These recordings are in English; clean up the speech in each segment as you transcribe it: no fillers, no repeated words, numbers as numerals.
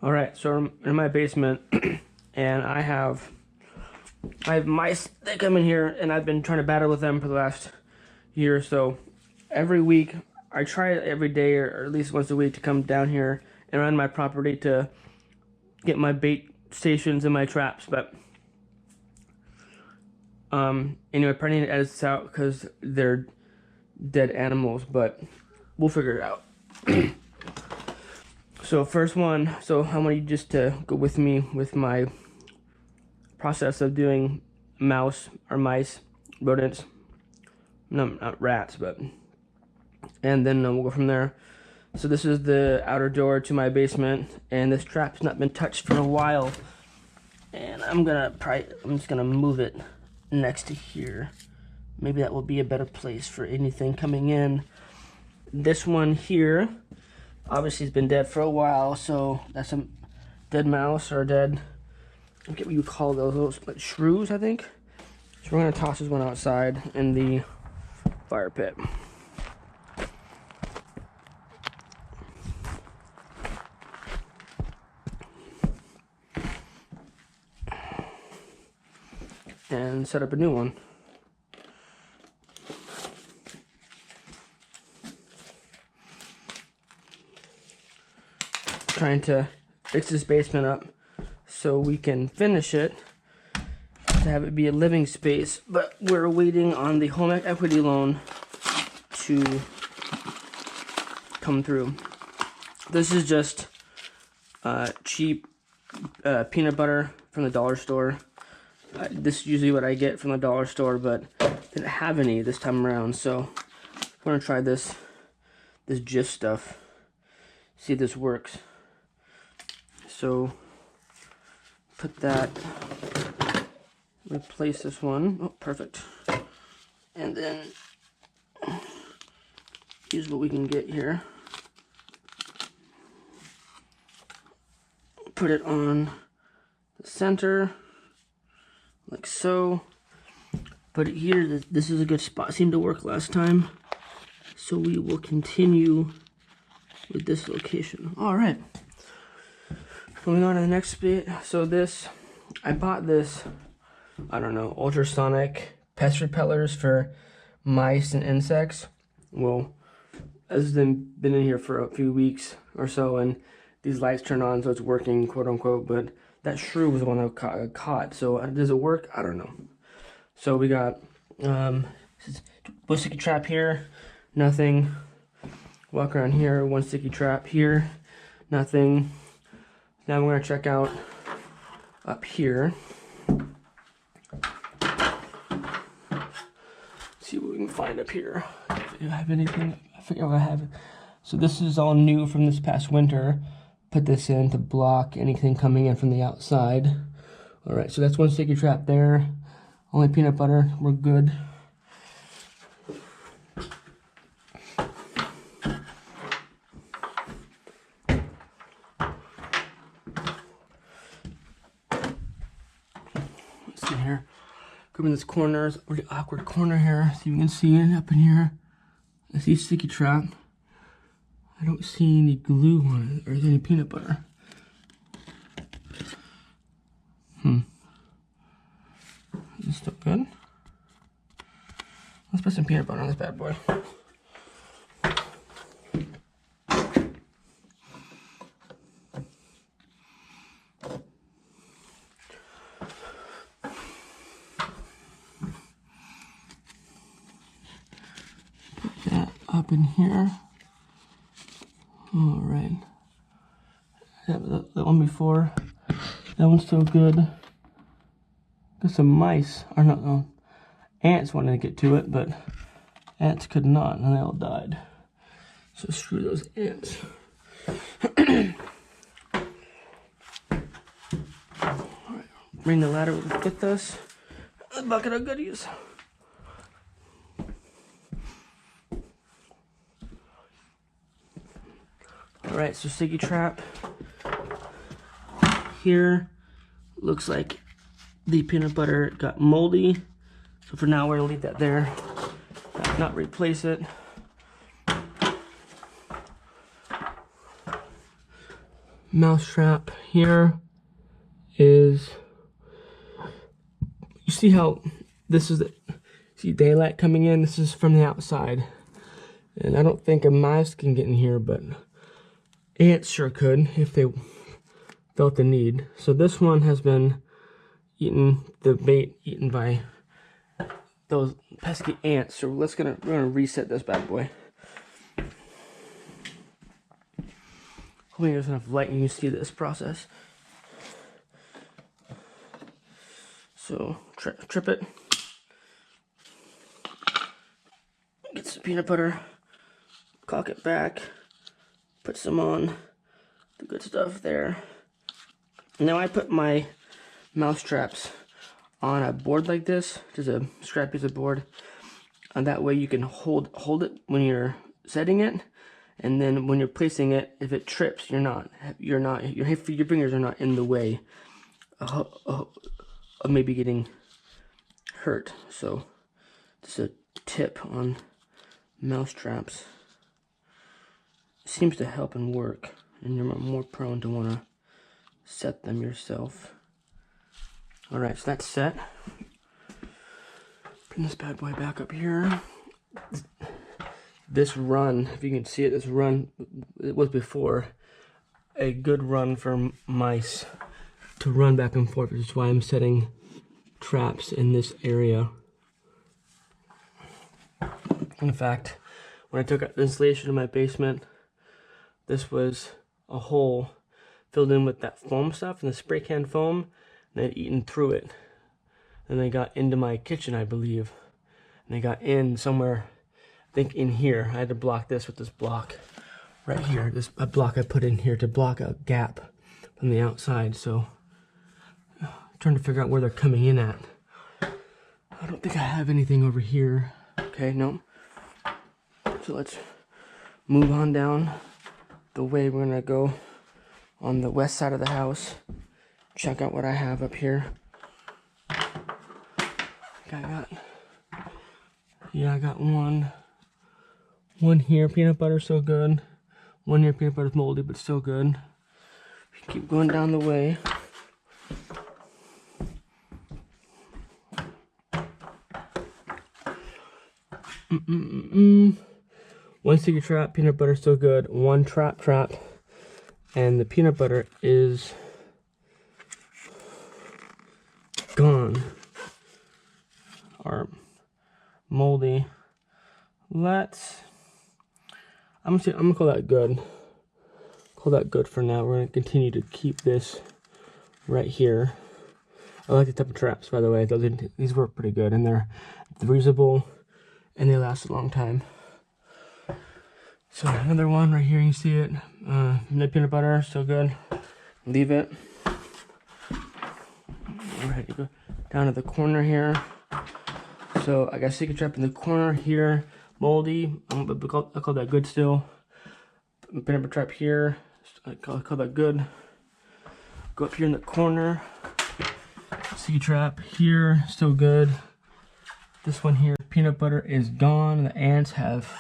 All right, so I'm in my basement, and I have mice that come in here, and I've been trying to battle with them for the last year or so. Every week, I try every day or at least once a week to come down here and around my property to get my bait stations and my traps, but anyway, I probably need to edit this out because they're dead animals, but we'll figure it out. So first one, so I want you just to go with me with my process of doing mice, rodents, no, not rats, but, and then we'll go from there. So this is the outer door to my basement, and this trap's not been touched for a while, and I'm just gonna move it next to here. Maybe that will be a better place for anything coming in. This one here, obviously has been dead for a while, so that's a dead mouse or dead, I forget what you call those like shrews, I think. So we're gonna toss this one outside in the fire pit. And set up a new one. Trying to fix this basement up so we can finish it to have it be a living space, but we're waiting on the home equity loan to come through. This is just cheap peanut butter from the dollar store. This is usually what I get from the dollar store, but didn't have any this time around, so we're gonna try this Jif stuff, see if this works. So put that, replace this one. Oh, perfect. And then use what we can get here. Put it on the center, like so. Put it here. This is a good spot. Seemed to work last time. So we will continue with this location. All right. Moving on to the next bit. So this, I bought this, I don't know, ultrasonic pest repellers for mice and insects. Well, it's been in here for a few weeks or so, and these lights turn on, so it's working, quote unquote, but that shrew was the one that caught. So does it work? I don't know. So we got one sticky trap here, nothing. Walk around here, one sticky trap here, nothing. Now we're gonna check out up here. See what we can find up here. Do I have anything? I forget what I have. So this is all new from this past winter. Put this in to block anything coming in from the outside. All right, so that's one sticky trap there. Only peanut butter, we're good. Here, come in this corner, it's a really awkward corner here. So you can see it up in here. I see sticky trap. I don't see any glue on it or any peanut butter. Is this still good? Let's put some peanut butter on this bad boy. Up in here. All right. Yeah, that one before. That one's still good. Got some mice, or no, ants wanted to get to it, but ants could not, and they all died. So screw those ants. All right, bring the ladder with us. A bucket of goodies. Alright, so sticky trap here. Looks like the peanut butter got moldy. So for now, we're gonna leave that there, not replace it. mouse trap here is, you see how this is, see daylight coming in? This is from the outside. And I don't think a mouse can get in here, but ants sure could if they felt the need. So this one has been eaten, the bait eaten by those pesky ants. So we're gonna reset this bad boy. Hopefully there's enough light and you can see this process. So trip it. Get some peanut butter. Cock it back. Put some on. The good stuff there. Now I put my mouse traps on a board like this, just a scrap piece of board, and that way you can hold it when you're setting it, and then when you're placing it, if it trips, your fingers are not in the way of maybe getting hurt. So just a tip on mouse traps. It seems to help and work, and you're more prone to want to set them yourself. Alright, so that's set. Bring this bad boy back up here. This run, if you can see it, this run, it was before a good run for mice to run back and forth, which is why I'm setting traps in this area. In fact, when I took out the insulation in my basement, this was a hole filled in with that foam stuff and the spray can foam, and they'd eaten through it. And they got into my kitchen, I believe. And they got in somewhere, I think in here. I had to block this with this block right here. A block I put in here to block a gap from the outside. So I'm trying to figure out where they're coming in at. I don't think I have anything over here. Okay, no. So let's move on down the way we're gonna go on the west side of the house. Check out what I have up here. I got one here, peanut butter, so good. One here, peanut butter's moldy, but still good. Keep going down the way. One sticky trap, peanut butter, still good. One trap, and the peanut butter is gone. Or moldy. I'm gonna call that good. Call that good for now. We're gonna continue to keep this right here. I like the type of traps, by the way. These work pretty good, and they're reusable, and they last a long time. So another one right here, you see it. No peanut butter, still good. Leave it. All right, go down to the corner here. So I got sticky trap in the corner here, moldy. I call that good still. Peanut butter trap here. I call that good. Go up here in the corner. Sticky trap here, still good. This one here, peanut butter is gone. The ants have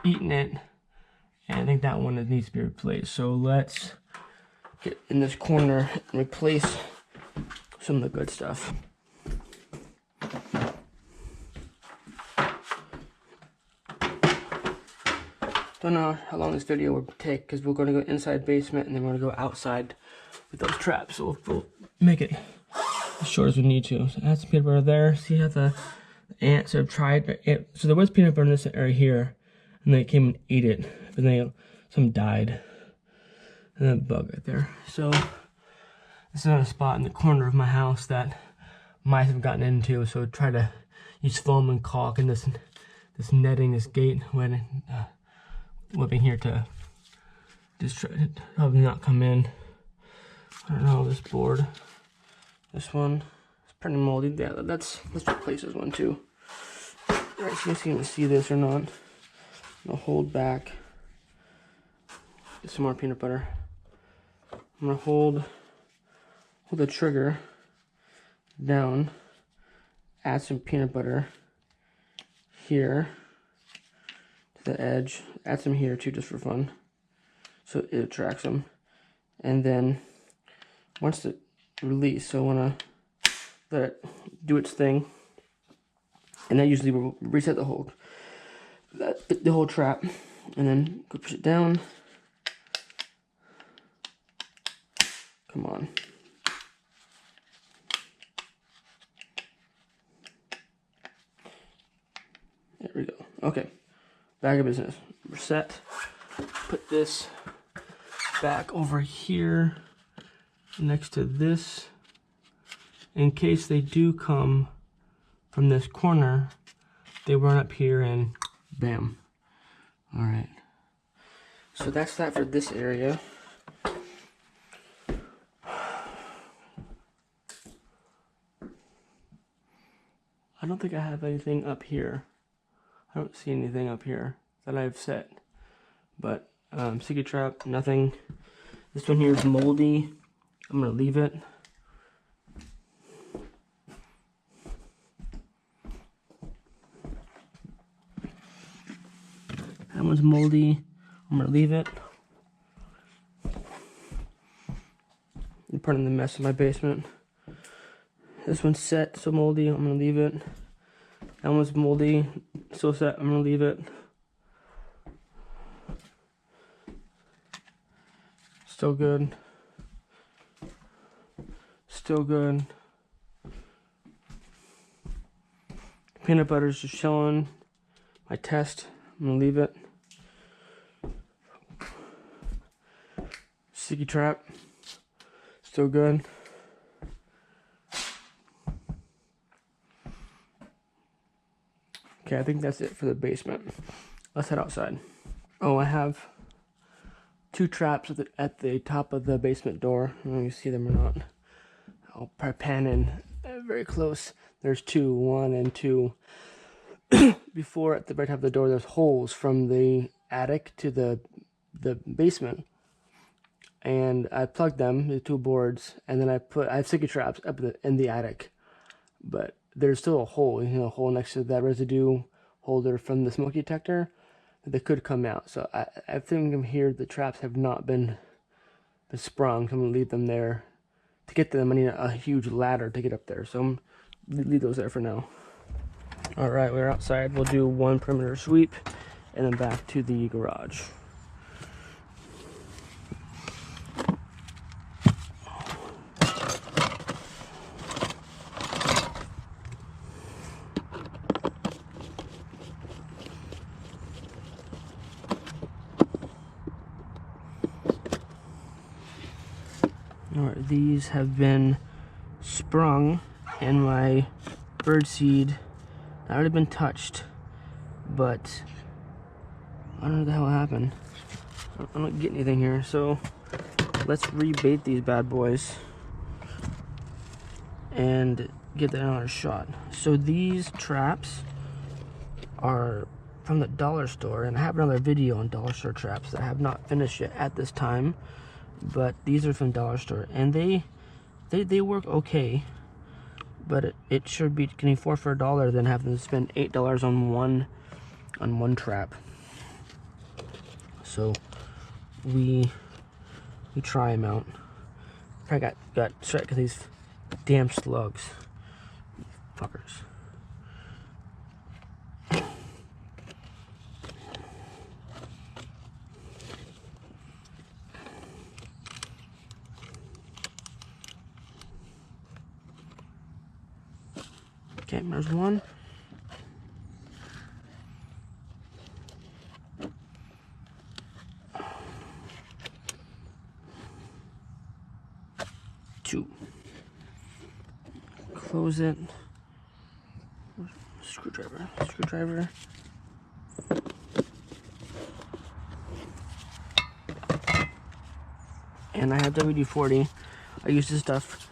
eaten it, and I think that one needs to be replaced. So let's get in this corner and replace some of the good stuff. Don't know how long this video will take, because we're going to go inside basement and then we're going to go outside with those traps. So we'll make it as short as we need to. So add some peanut butter there. See how the ants have tried. So there was peanut butter in this area here, and they came and ate it, but then some died. And then a bug right there. So this is another spot in the corner of my house that mice have gotten into. So try to use foam and caulk and this netting, this gate when whipping here to just try to probably not come in. I don't know, this board. This one is pretty moldy. Yeah, let's replace this one too. Alright, so you can see this or not. I'll hold back. Get some more peanut butter. I'm gonna hold the trigger down, add some peanut butter here to the edge, add some here too just for fun, so it attracts them, and then once it release, so I want to let it do its thing, and that usually will reset the whole trap, and then go push it down. Come on. There we go. Okay, back of business. We're set. Put this back over here next to this in case they do come from this corner. They run up here and bam. All right. So that's that for this area. I don't think I have anything up here. I don't see anything up here that I've set. But Secret Trap, nothing. This one here is moldy. I'm gonna leave it. That one's moldy. I'm gonna leave it. I'm putting the mess in my basement. This one's set, so moldy. I'm gonna leave it. That one's moldy, so set. I'm gonna leave it. Still good. Still good. Peanut butter's just chilling. My test. I'm gonna leave it. Sticky Trap. Still good. Okay, I think that's it for the basement. Let's head outside. Oh, I have 2 traps at the top of the basement door. I don't know if you see them or not. I'll pan in very close. There's 2, 1 and 2. Before, at the very top of the door, there's holes from the attic to the basement. And I plugged them, the 2 boards, and then I have sticky traps up in the attic. But there's still a hole, a hole next to that residue holder from the smoke detector that could come out. So I think I'm here. The traps have not been sprung. So I'm gonna leave them there. To get them, I need a huge ladder to get up there. So I'm leave those there for now. All right, we're outside. We'll do 1 perimeter sweep, and then back to the garage. Alright, these have been sprung, and my birdseed not already been touched, but I don't know what the hell happened. I don't get anything here, so let's rebait these bad boys and get that another shot. So these traps are from the dollar store, and I have another video on dollar store traps that I have not finished yet at this time. But these are from dollar store, and they work okay, but it should be getting 4 for $1 than having to spend $8 on one trap. So we try them out. I got struck with these damn slugs, fuckers. Okay, there's 1. Two. Close it. Screwdriver. And I have WD-40. I use this stuff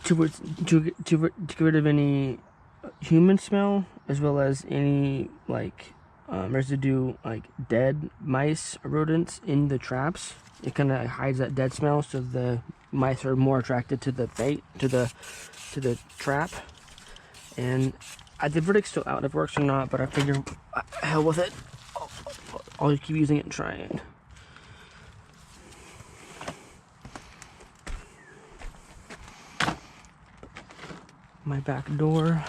to get rid of any human smell, as well as any residue, like dead mice or rodents in the traps. It kind of hides that dead smell, so the mice are more attracted to the bait, to the trap. And the verdict's still out if it works or not, but I figure hell with it. I'll keep using it and trying. my back door.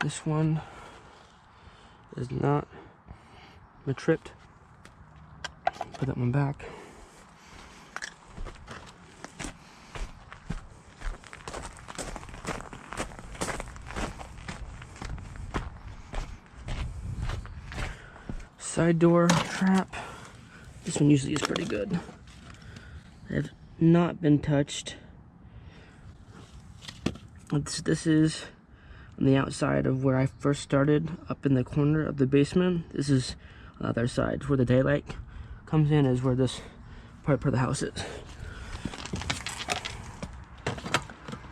This one is not tripped. Put that one back. Side door trap. This one usually is pretty good. They've not been touched. This is on the outside of where I first started, up in the corner of the basement. This is the other side, where the daylight comes in is where this part of the house is.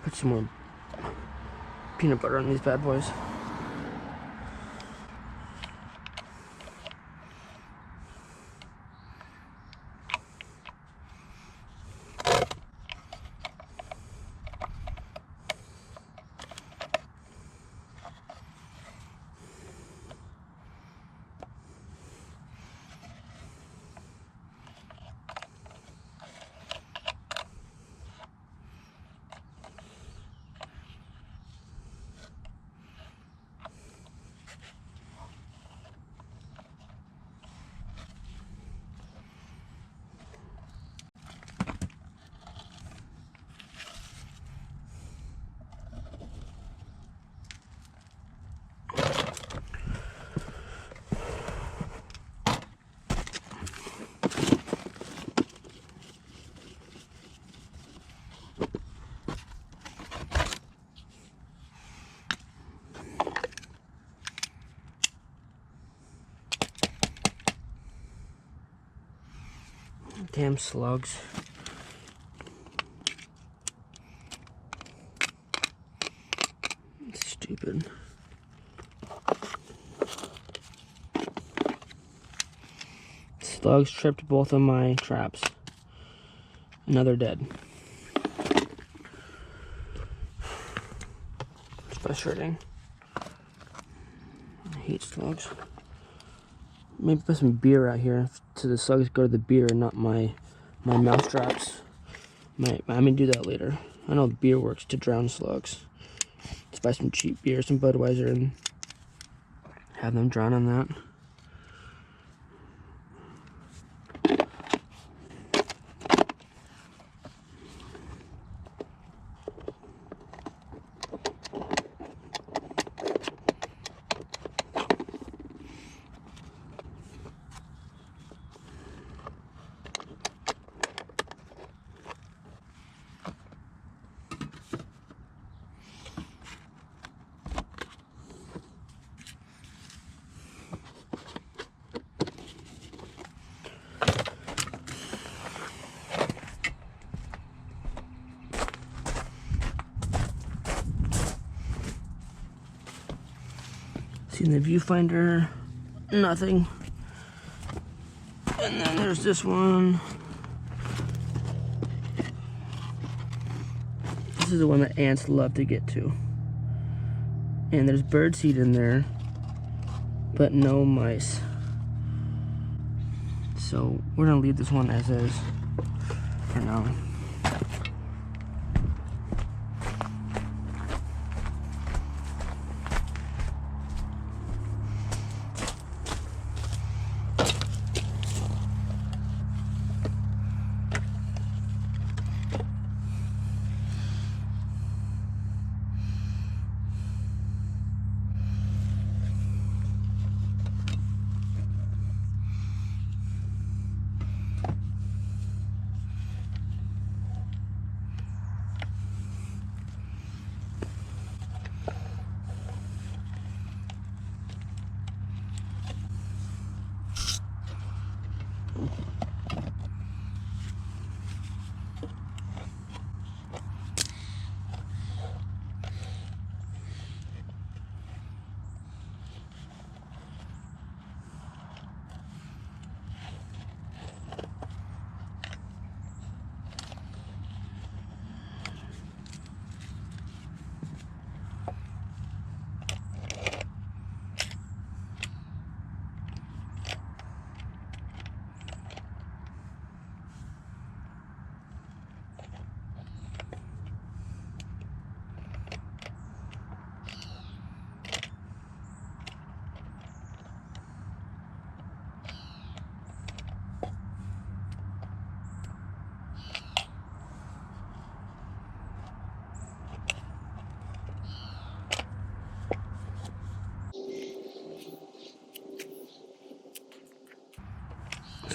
Put some more peanut butter on these bad boys. Damn slugs. Stupid. Slugs tripped both of my traps. Now they're dead. It's frustrating. I hate slugs. Maybe put some beer out here so the slugs go to the beer and not my mouse traps. I may do that later. I know beer works to drown slugs. Let's buy some cheap beer, some Budweiser, and have them drown on that. See in the viewfinder, nothing. And then there's this one. This is the one that ants love to get to. And there's birdseed in there, but no mice. So we're gonna leave this one as is for now.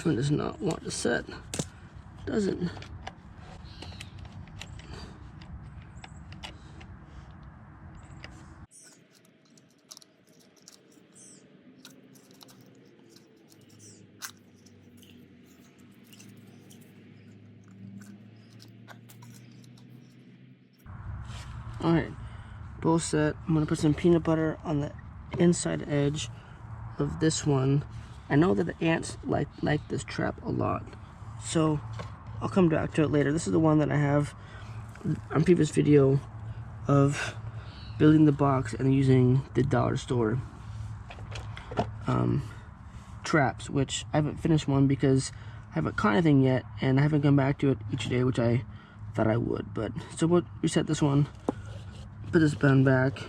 This one does not want to set. Doesn't. Alright, both set. I'm gonna put some peanut butter on the inside edge of this one. I know that the ants like this trap a lot, so I'll come back to it later. This is the one that I have on previous video of building the box and using the dollar store traps, which I haven't finished one because I haven't caught anything yet, and I haven't come back to it each day, which I thought I would. But so we'll reset this one, put this button back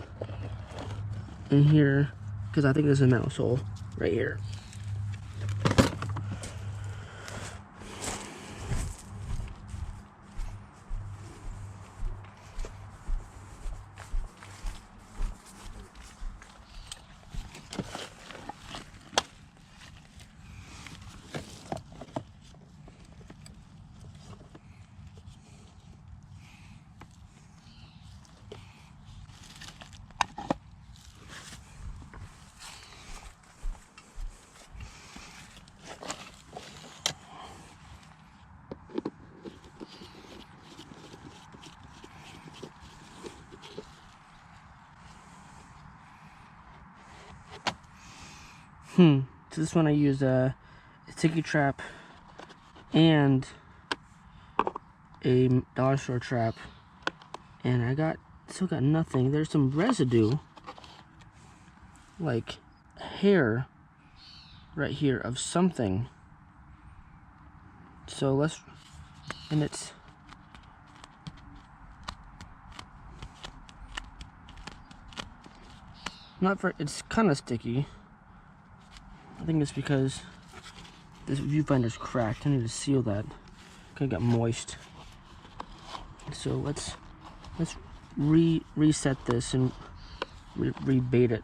in here, because I think there's a mouse hole right here. So this one I used a sticky trap and a dollar store trap, and I still got nothing. There's some residue, like hair right here of something. So and it's it's kind of sticky. I think it's because this viewfinder's cracked. I need to seal that. It got moist. So let's reset this and rebait it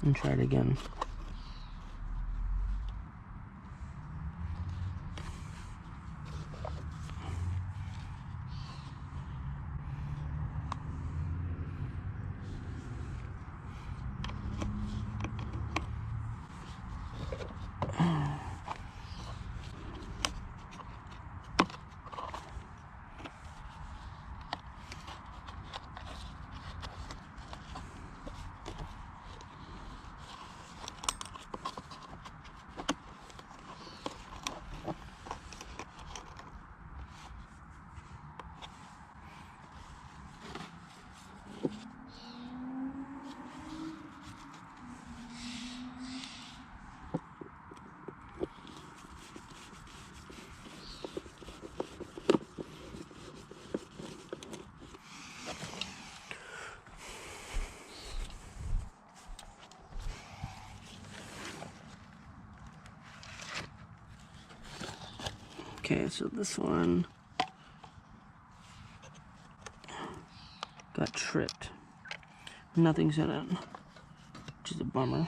and try it again. Okay, so this one got tripped. Nothing's in it, which is a bummer.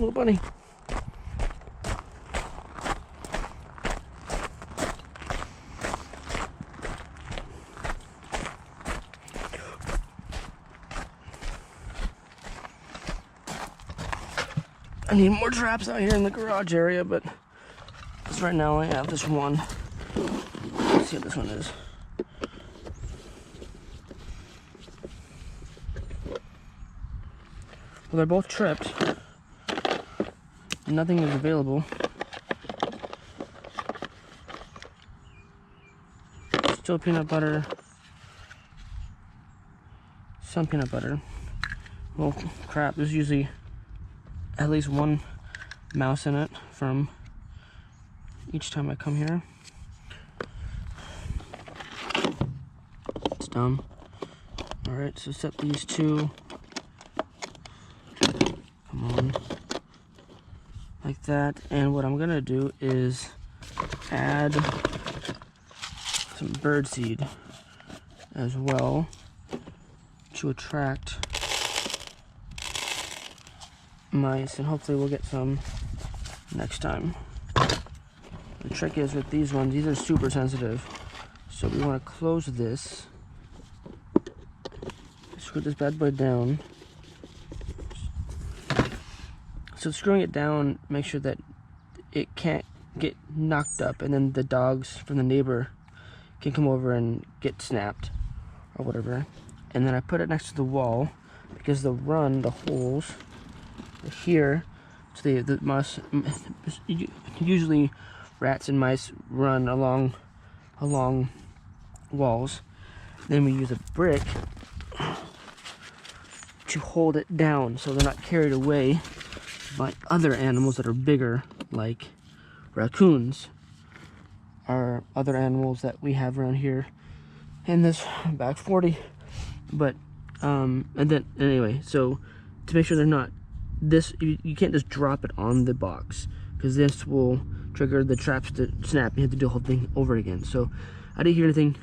little bunny. I need more traps out here in the garage area, but because right now I have this one. Let's see what this one is. Well, they're both tripped. Nothing is available. Still peanut butter. Some peanut butter. Well, crap, there's usually at least one mouse in it from each time I come here. It's dumb. Alright, so set these two. Come on. Like that. And what I'm gonna do is add some birdseed as well to attract mice, and hopefully we'll get some next time. The trick is with these ones, these are super sensitive, so we want to close this, screw this bad boy down. So screwing it down, make sure that it can't get knocked up, and then the dogs from the neighbor can come over and get snapped or whatever. And then I put it next to the wall because the holes here, so the mice, usually rats and mice run along walls. Then we use a brick to hold it down so they're not carried away by other animals that are bigger, like raccoons, or other animals that we have around here in this back 40. But and then anyway, so to make sure they're not this, you can't just drop it on the box because this will trigger the traps to snap. You have to do the whole thing over again. So I didn't hear anything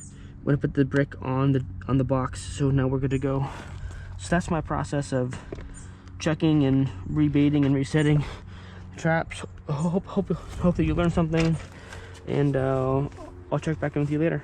when I put the brick on the box, so now we're good to go. So that's my process of checking and rebaiting and resetting traps. Hope that you learned something, and I'll check back in with you later.